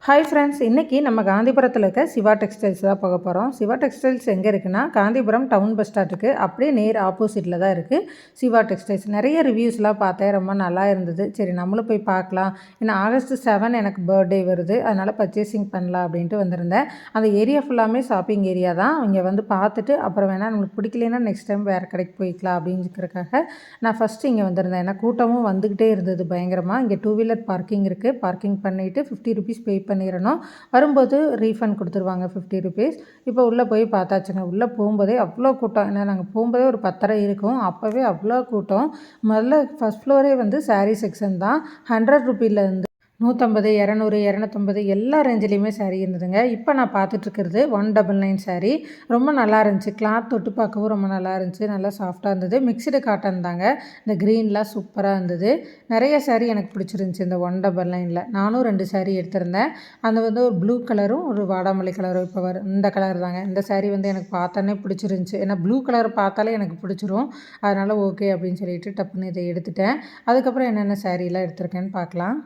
Hi friends, இன்றைக்கி நம்ம காந்திபுரத்தில் இருக்க சிவா டெக்ஸ்டைல்ஸ் தான் போக போகிறோம். சிவா டெக்ஸ்டைல்ஸ் எங்கே இருக்குன்னா, காந்திபுரம் டவுன் பஸ் ஸ்டாண்டுக்கு அப்படியே நேர் ஆப்போசிட்டில் தான் இருக்குது சிவா டெக்ஸ்டைல்ஸ். நிறைய ரிவ்யூஸ்லாம் பார்த்தேன், ரொம்ப நல்லா இருந்தது. சரி நம்மளும் போய் பார்க்கலாம். ஏன்னா ஆகஸ்ட் 7 எனக்கு பர்த்டே வருது, அதனால் பர்ச்சேசிங் பண்ணலாம் அப்படின்ட்டு வந்திருந்தேன். அந்த ஏரியா ஃபுல்லாமே ஷாப்பிங் ஏரியா தான். இங்கே வந்து பார்த்துட்டு அப்புறம் வேணால் நம்மளுக்கு பிடிக்கலன்னா நெக்ஸ்ட் டைம் வேறு கடைக்கு போய்க்கலாம் அப்படிங்கிறதுக்காக நான் ஃபஸ்ட்டு இங்கே வந்திருந்தேன். ஏன்னா கூட்டமும் வந்துக்கிட்டே இருந்தது பயங்கரமாக. இங்கே 2 வீலர் பார்க்கிங் இருக்குது. பார்க்கிங் பண்ணிவிட்டு 50 ருபீஸ் பே பண்ணிடணும். வரும்போது ரீஃபண்ட் கொடுத்துருவாங்க 50 ருபீஸ். இப்போ உள்ளே போய் பார்த்தாச்சுங்க. உள்ளே போகும்போதே அவ்வளோ கூட்டம். ஏன்னா நாங்கள் போகும்போதே ஒரு 10:30 இருக்கும். அப்போவே அவ்வளோ கூட்டம். முதல்ல ஃபஸ்ட் ஃப்ளோரே வந்து சாரீ செக்ஷன் தான். 100 ருபீலேருந்து 150, 200, 250 எல்லா ரேஞ்சிலையுமே சாரீ இருந்ததுங்க. இப்போ நான் பார்த்துட்ருக்கிறது 199 சாரீ. ரொம்ப நல்லா இருந்துச்சு. கிளாத் தொட்டு பார்க்கவும் ரொம்ப நல்லா இருந்துச்சு. நல்லா சாஃப்டாக இருந்தது. மிக்சடு காட்டன் தாங்க. இந்த க்ரீன்லாம் சூப்பராக இருந்தது. நிறைய சாரீ எனக்கு பிடிச்சிருந்துச்சி இந்த 199ல். நானும் 2 சாரீ எடுத்திருந்தேன். அந்த வந்து ஒரு ப்ளூ கலரும் ஒரு வாடாமல்லி கலரும் இப்போ வரும் இந்த கலர் தாங்க. இந்த சாரீ வந்து எனக்கு பார்த்தோன்னே பிடிச்சிருந்துச்சி. ஏன்னா ப்ளூ கலர் பார்த்தாலே எனக்கு பிடிச்சிரும். அதனால் ஓகே அப்படின்னு சொல்லிட்டு டப்புன்னு இதை எடுத்துட்டேன். அதுக்கப்புறம் என்னென்ன சாரீலாம் எடுத்திருக்கேன்னு பார்க்கலாம்.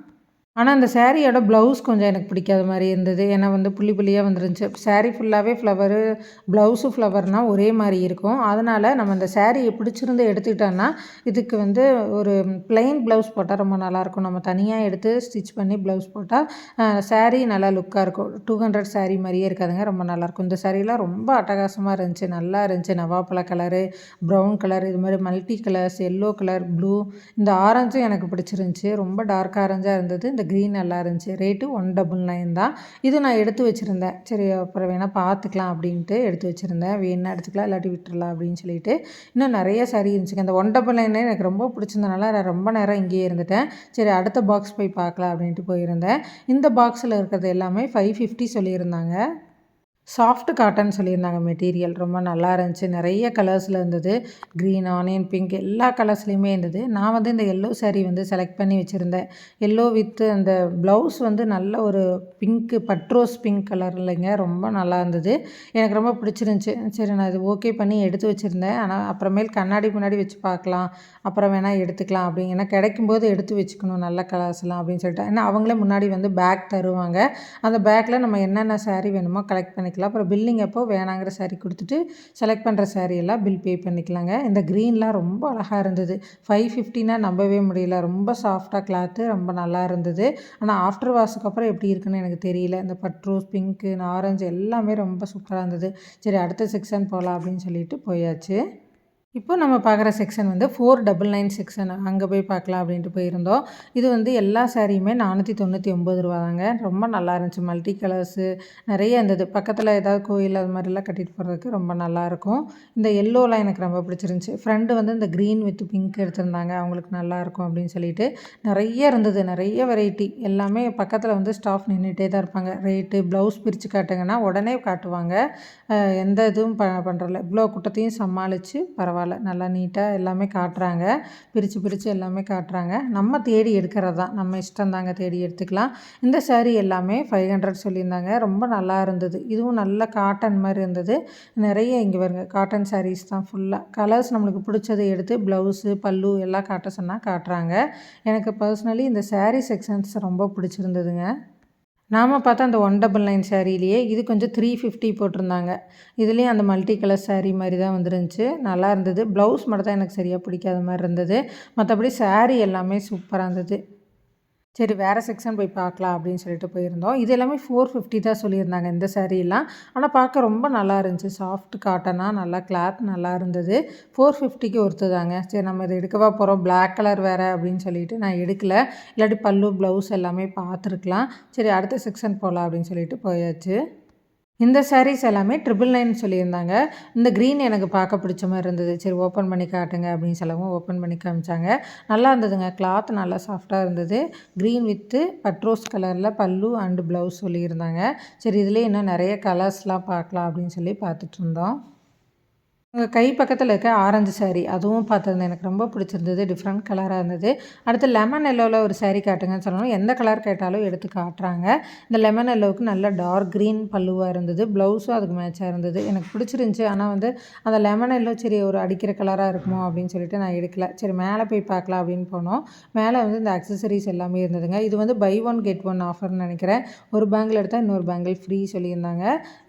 ஆனால் அந்த சாரியோட ப்ளவுஸ் கொஞ்சம் எனக்கு பிடிக்காத மாதிரி இருந்தது. ஏன்னா வந்து புள்ளி புள்ளியாக வந்துருந்துச்சு. சாரீ ஃபுல்லாகவே ஃப்ளவரு, ப்ளவுஸும் ஃப்ளவர்னால் ஒரே மாதிரி இருக்கும். அதனால் நம்ம அந்த சாரீயை பிடிச்சிருந்து எடுத்துக்கிட்டோன்னா இதுக்கு வந்து ஒரு ப்ளைன் ப்ளவுஸ் போட்டால் ரொம்ப நல்லாயிருக்கும். நம்ம தனியாக எடுத்து ஸ்டிச் பண்ணி ப்ளவுஸ் போட்டால் சாரீ நல்லா லுக்காக இருக்கும். 200 சாரீ மாதிரியே இருக்காதுங்க. ரொம்ப நல்லாயிருக்கும். இந்த சாரீலாம் ரொம்ப அட்டகாசமாக இருந்துச்சு. நல்லா இருந்துச்சு. நவாப்பழ கலரு, ப்ரௌன் கலர், இது மாதிரி multi colours, yellow colour, blue, இந்த ஆரஞ்சும் எனக்கு பிடிச்சிருந்துச்சி. ரொம்ப டார்க் ஆரஞ்சாக இருந்தது. இந்த க்ரீன் நல்லா இருந்துச்சு. ரேட்டு 199 தான். இது நான் எடுத்து வச்சுருந்தேன். சரி அப்புறம் வேணால் பார்த்துக்கலாம் அப்படின்ட்டு எடுத்து வச்சுருந்தேன். வேணுன்னா எடுத்துக்கலாம், இல்லாட்டி விட்டுறலாம் அப்படின்னு சொல்லிட்டு. இன்னும் நிறைய சாரீ இருந்துச்சுங்க. அந்த 199 எனக்கு ரொம்ப பிடிச்சிருந்தனால நான் ரொம்ப நேரம் இங்கேயே இருந்துட்டேன். சரி அடுத்த பாக்ஸ் போய் பார்க்கலாம் அப்படின்ட்டு போயிருந்தேன். இந்த பாக்ஸில் இருக்கிறது எல்லாமே 550 சொல்லியிருந்தாங்க. சாஃப்ட் காட்டன் சொல்லியிருந்தாங்க. மெட்டீரியல் ரொம்ப நல்லா இருந்துச்சு. நிறைய கலர்ஸில் இருந்தது. க்ரீன், ஆனியன் பிங்க் எல்லா கலர்ஸ்லேயுமே இருந்தது. நான் வந்து இந்த எல்லோ சாரீ வந்து செலக்ட் பண்ணி வச்சுருந்தேன். எல்லோ வித் அந்த ப்ளவுஸ் வந்து நல்ல ஒரு பிங்க்கு பட்ரோஸ் பிங்க் கலர் இல்லைங்க. ரொம்ப நல்லா இருந்தது. எனக்கு ரொம்ப பிடிச்சிருந்துச்சி. சரி நான் இது ஓகே பண்ணி எடுத்து வச்சுருந்தேன். ஆனால் அப்புறமேல் கண்ணாடி முன்னாடி வச்சு பார்க்கலாம், அப்புறம் வேணால் எடுத்துக்கலாம் அப்படிங்க. ஏன்னா கிடைக்கும்போது எடுத்து வச்சுக்கணும் நல்ல கலர்ஸ்லாம் அப்படின்னு சொல்லிட்டு. ஏன்னா அவங்களே முன்னாடி வந்து பேக் தருவாங்க. அந்த பேக்கில் நம்ம என்னென்ன சாரீ வேணுமோ கலெக்ட் பண்ணிக்கலாம். அப்புறம் பில்லிங் அப்போ வேணாங்கிற சாரீ கொடுத்துட்டு செலக்ட் பண்ணுற சாரீ எல்லாம் பில் பே பண்ணிக்கலாங்க. இந்த க்ரீன்லாம் ரொம்ப அழகாக இருந்தது. 550னா நம்பவே முடியல. ரொம்ப சாஃப்டாக கிளாத்து ரொம்ப நல்லா இருந்தது. ஆனால் ஆஃப்டர் வாஷுக்கு அப்புறம் எப்படி இருக்குன்னு எனக்கு தெரியல. இந்த பட்ரோஸ், பிங்க்கு, ஆரஞ்சு எல்லாமே ரொம்ப சூப்பராக இருந்தது. சரி அடுத்த செக்ஷன் போகலாம் அப்படின்னு சொல்லிட்டு போயாச்சு. இப்போ நம்ம பார்க்குற செக்ஷன் வந்து 499 செக்ஷன். அங்கே போய் பார்க்கலாம் அப்படின்ட்டு போயிருந்தோம். இது வந்து எல்லா சாரியுமே 499 தாங்க. ரொம்ப நல்லா இருந்துச்சு. மல்டி கலர்ஸு நிறைய இருந்தது. பக்கத்தில் ஏதாவது கோயில் அது மாதிரிலாம் கட்டிட்டு போகிறதுக்கு ரொம்ப நல்லாயிருக்கும். இந்த எல்லோலாம் எனக்கு ரொம்ப பிடிச்சிருந்துச்சி. ஃப்ரெண்டு வந்து இந்த க்ரீன் வித் பிங்க் எடுத்திருந்தாங்க. அவங்களுக்கு நல்லாயிருக்கும் அப்படின்னு சொல்லிட்டு நிறைய இருந்தது. நிறைய வெரைட்டி எல்லாமே. பக்கத்தில் வந்து ஸ்டாஃப் நின்றுட்டே தான் இருப்பாங்க. ரேட்டு, ப்ளவுஸ் பிரித்து காட்டுங்கன்னா உடனே காட்டுவாங்க. எந்த இதுவும் பண்ணுறதில்ல. இவ்வளோ கூட்டத்தையும் சமாளித்து பரவாயில்ல, நல்லா நீட்டாக எல்லாமே காட்டுறாங்க. பிரித்து எல்லாமே காட்டுறாங்க. நம்ம தேடி எடுக்கிறது தான். நம்ம இஷ்டம் தாங்க, தேடி எடுத்துக்கலாம். இந்த சாரீ எல்லாமே 500 சொல்லியிருந்தாங்க. ரொம்ப நல்லா இருந்தது. இதுவும் நல்ல காட்டன் மாதிரி இருந்தது. நிறைய இங்கே வருங்க காட்டன் சாரீஸ் தான் ஃபுல்லாக. கலர்ஸ் நம்மளுக்கு பிடிச்சதை எடுத்து ப்ளவுஸு, பல்லு எல்லாம் காட்ட சொன்னால் காட்டுறாங்க. எனக்கு பர்சனலி இந்த சாரீ செக்ஷன்ஸ் ரொம்ப பிடிச்சிருந்ததுங்க. நாம் பார்த்தா அந்த 199 சாரீலேயே இது கொஞ்சம் 350 போட்டிருந்தாங்க. இதுலேயும் அந்த மல்டி கலர் சாரீ மாதிரி தான் வந்துருந்துச்சு. நல்லா இருந்தது. ப்ளவுஸ் மட்டும் தான் எனக்கு சரியாக பிடிக்காத மாதிரி இருந்தது. மற்றபடி சாரீ எல்லாமே சூப்பராக இருந்தது. சரி வேறு செக்ஷன் போய் பார்க்கலாம் அப்படின்னு சொல்லிட்டு போயிருந்தோம். இது எல்லாமே 450 தான் சொல்லியிருந்தாங்க இந்த சாரீலாம். ஆனால் பார்க்க ரொம்ப நல்லா இருந்துச்சு. சாஃப்ட் காட்டனாக நல்லா கிளாத் நல்லா இருந்தது. 450க்கு ஒருத்ததாங்க. சரி நம்ம இதை எடுக்கவா போகிறோம், பிளாக் கலர் வேறு அப்படின்னு சொல்லிட்டு நான் எடுக்கலை. இல்லாட்டி பல்லு, ப்ளவுஸ் எல்லாமே பார்த்துருக்கலாம். சரி அடுத்த செக்ஷன் போகலாம் அப்படின்னு சொல்லிட்டு போயாச்சு. இந்த சாரீஸ் எல்லாமே 999 சொல்லியிருந்தாங்க. இந்த க்ரீன் எனக்கு பார்க்க பிடிச்ச மாதிரி இருந்தது. சரி ஓப்பன் பண்ணி காட்டுங்க அப்படின்னு சொல்லவும் ஓப்பன் பண்ணி காமிச்சாங்க. நல்லா இருந்ததுங்க. கிளாத் நல்லா சாஃப்டாக இருந்தது. க்ரீன் வித்து பட்ரோஸ் கலரில் பல்லு அண்டு ப்ளவுஸ் சொல்லியிருந்தாங்க. சரி இதிலே இன்னும் நிறைய கலர்ஸ்லாம் பார்க்கலாம் அப்படின்னு சொல்லி பார்த்துட்ருந்தோம். உங்க கை பக்கத்துல இருக்க ஆரஞ்சு சாரி அதுவும் பார்த்துருந்தேன். எனக்கு ரொம்ப பிடிச்சிருந்தது. டிஃப்ரெண்ட் கலரா இருந்தது. அடுத்து லெமன் எல்லோல ஒரு சாரி காட்டுங்கன்னு சொன்னோம். எந்த கலர் கேட்டாலும் எடுத்து காட்டுறாங்க. இந்த லெமன் எல்லோவுக்கு நல்ல டார்க் கிரீன் பல்லுவா இருந்தது. ப்ளவுஸும் அதுக்கு மேட்சா இருந்தது. எனக்கு பிடிச்சிருந்துச்சு. ஆனா வந்து அந்த லெமன் எல்லோ சரி ஒரு அடிக்கிற கலரா இருக்குமோ அப்படின்னு சொல்லிட்டு நான் எடுக்கல. சரி மேலே போய் பார்க்கலாம் அப்படின்னு போனோம். மேலே வந்து இந்த அக்சஸரீஸ் எல்லாமே இருந்ததுங்க. இது வந்து பை ஒன் கெட் ஒன் ஆஃபர்னு நினைக்கிறேன். ஒரு பேங்கிள் எடுத்தால் இன்னொரு பேங்கிள் ஃப்ரீ சொல்லியிருந்தாங்க.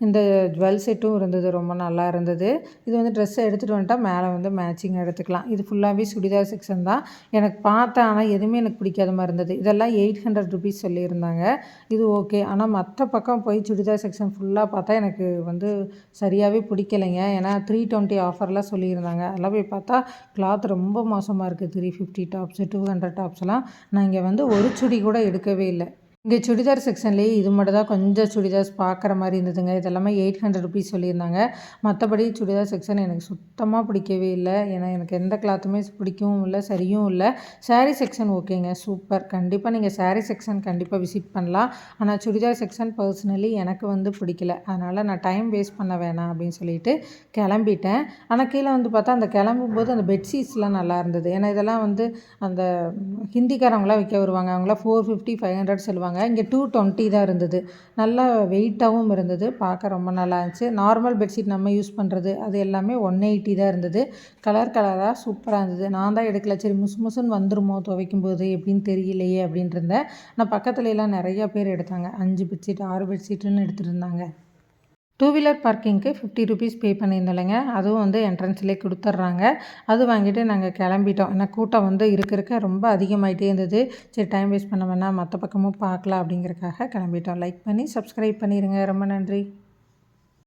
இந்த ஜுவல் செட்டும் இருந்தது. ரொம்ப நல்லா இருந்தது. இது வந்து ட்ரெஸ்ஸை எடுத்துகிட்டு வந்துட்டா மேலே வந்து மேட்சிங் எடுத்துக்கலாம். இது ஃபுல்லாகவே சுடிதார் செக்ஷன் தான். எனக்கு பார்த்தேன். ஆனால் எதுவுமே எனக்கு பிடிக்காத மாதிரி இருந்தது. இதெல்லாம் 800 ருபீஸ் சொல்லியிருந்தாங்க. இது ஓகே. ஆனால் மற்ற பக்கம் போய் சுடிதார் செக்ஷன் ஃபுல்லாக பார்த்தா எனக்கு வந்து சரியாகவே பிடிக்கலைங்க. ஏன்னா 320 ஆஃபர்லாம் சொல்லியிருந்தாங்க. அதெல்லாம் போய் பார்த்தா கிளாத் ரொம்ப மோசமாக இருக்குது. 350 டாப்ஸு 200 டாப்ஸ்லாம் நான் இங்கே வந்து ஒரு சுடி கூட எடுக்கவே இல்லை. இங்கே சுடிதார் செக்ஷன்லேயே இது மட்டும் தான் கொஞ்சம் சுடிதார்ஸ் பார்க்குற மாதிரி இருந்ததுங்க. இதெல்லாமே 800 ருபீஸ் சொல்லியிருந்தாங்க. மற்றபடி சுடிதார் செக்ஷன் எனக்கு சுத்தமாக பிடிக்கவே இல்லை. ஏன்னா எனக்கு எந்த கிளாத்துமே பிடிக்கவும் இல்லை, சரியும் இல்லை. சாரீ செக்ஷன் ஓகேங்க, சூப்பர். கண்டிப்பாக நீங்கள் சாரீ செக்ஷன் கண்டிப்பாக விசிட் பண்ணலாம். ஆனால் சுடிதார் செக்ஷன் பர்சனலி எனக்கு வந்து பிடிக்கல. அதனால் நான் டைம் வேஸ்ட் பண்ண வேணாம் அப்படின்னு சொல்லிட்டு கிளம்பிட்டேன். ஆனால் கீழே வந்து பார்த்தா அந்த கிளம்பும்போது அந்த பெட்ஷீட்ஸ்லாம் நல்லா இருந்தது. ஏன்னா இதெல்லாம் வந்து அந்த ஹிந்திக்காரவங்களாம் விற்க வருவாங்க. அவங்களாம் 450 500 சொல்லுவாங்க. இங்கே 220 தான் இருந்தது. நல்லா வெயிட்டாகவும் இருந்தது. பார்க்க ரொம்ப நல்லா இருந்துச்சு. நார்மல் பெட்ஷீட் நம்ம யூஸ் பண்ணுறது அது எல்லாமே 180 தான் இருந்தது. கலர் கலராக சூப்பராக இருந்தது. நான் தான் எடுக்கல. சரி முசுன்னு வந்துருமோ துவைக்கும்போது எப்படின்னு தெரியலையே அப்படின்ட்டு இருந்தேன். ஆனால் பக்கத்துலலாம் நிறைய பேர் எடுத்தாங்க. 5 பெட்ஷீட் 6 பெட்ஷீட்டுன்னு எடுத்துகிட்டு இருந்தாங்க. 2 வீலர் பார்க்கிங்க்கு 50 ருபீஸ் பே பண்ணியிருந்தேங்க. அதுவும் வந்து என்ட்ரன்ஸ்லேயே கொடுத்துட்றாங்க. அது வாங்கிட்டு நாங்கள் கிளம்பிட்டோம். ஏன்னா கூட்டம் வந்து இருக்க ரொம்ப அதிகமாகிட்டே இருந்தது. சரி டைம் வேஸ்ட் பண்ண வேணாம், மற்ற பக்கமும் பார்க்கலாம் அப்படிங்கிறக்காக கிளம்பிட்டோம். லைக் பண்ணி சப்ஸ்கிரைப் பண்ணிடுங்க. ரொம்ப நன்றி.